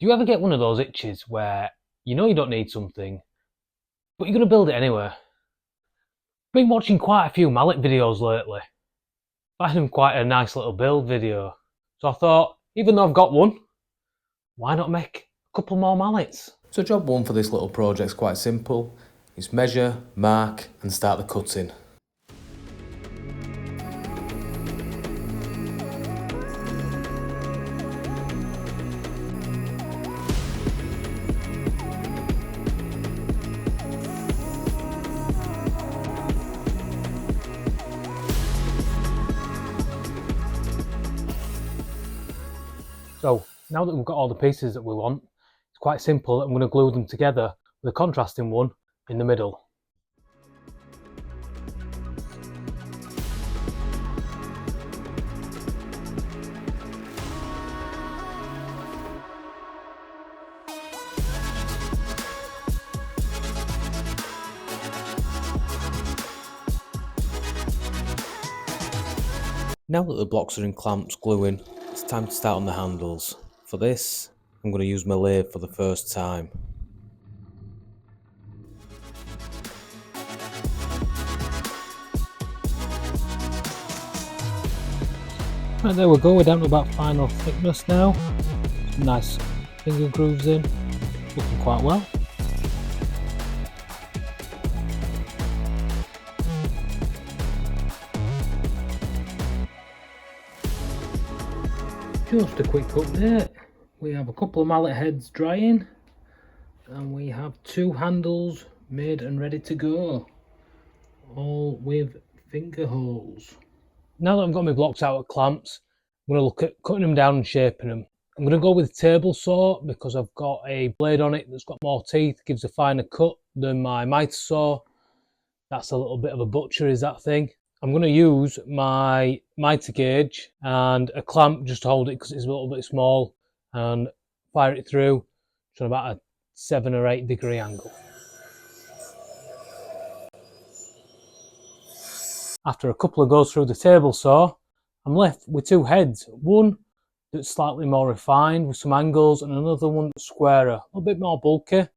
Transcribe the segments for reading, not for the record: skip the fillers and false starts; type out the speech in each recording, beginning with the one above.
Do you ever get one of those itches where you know you don't need something, but you're going to build it anyway? Been watching quite a few mallet videos lately. Find them quite a nice little build video. So I thought, even though I've got one, why not make a couple more mallets? So job one for this little project is quite simple. It's measure, mark and start the cutting. So now that we've got all the pieces that we want, it's quite simple. I'm going to glue them together with a contrasting one in the middle. Now that the blocks are in clamps gluing, it's time to start on the handles. For this, I'm going to use my lathe for the first time. Right, there we go, we're down to about final thickness now. Some nice finger grooves in, looking quite well. Just a quick update, we have a couple of mallet heads drying and we have two handles made and ready to go, all with finger holes. Now that I've got my blocks out at clamps, I'm going to look at cutting them down and shaping them. I'm going to go with table saw because I've got a blade on it that's got more teeth, gives a finer cut than my mitre saw. That's a little bit of a butcher, is that thing. I'm going to use my mitre gauge and a clamp just to hold it because it's a little bit small and fire it through to about a 7 or 8 degree angle. After a couple of goes through the table saw, I'm left with two heads. One that's slightly more refined with some angles and another one that's squarer, a little bit more bulky,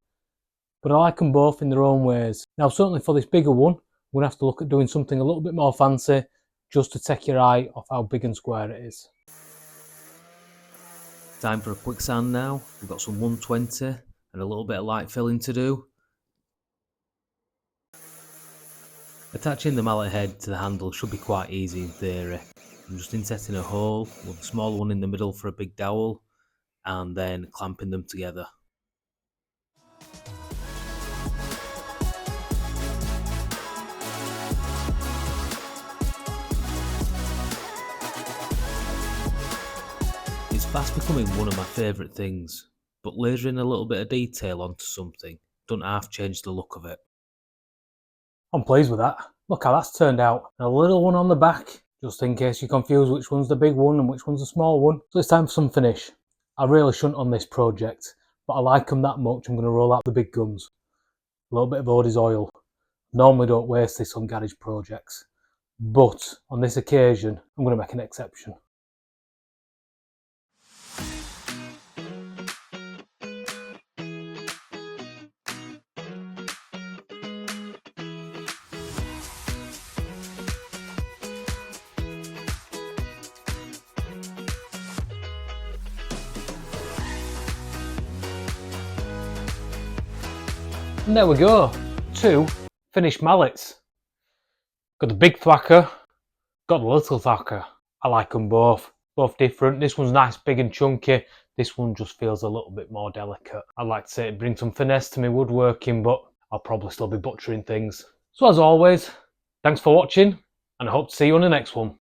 but I like them both in their own ways. Now certainly for this bigger one, we're going to have to look at doing something a little bit more fancy just to take your eye off how big and square it is. Time for a quick sand now. We've got some 120 and a little bit of light filling to do. Attaching the mallet head to the handle should be quite easy in theory. I'm just insetting a hole with a small one in the middle for a big dowel and then clamping them together. It's fast becoming one of my favourite things, but layering a little bit of detail onto something doesn't half change the look of it. I'm pleased with that. Look how that's turned out. And a little one on the back, just in case you're confused which one's the big one and which one's the small one. So it's time for some finish. I really shouldn't on this project, but I like them that much I'm going to roll out the big guns. A little bit of Odie's oil. Normally don't waste this on garage projects, but on this occasion I'm going to make an exception. And there we go, 2 finished mallets. Got the big thwacker, got the little thwacker. I like them both different. This one's nice, big and chunky. This one just feels a little bit more delicate. I'd like to say it brings some finesse to my woodworking, but I'll probably still be butchering things. So as always, thanks for watching, and I hope to see you on the next one.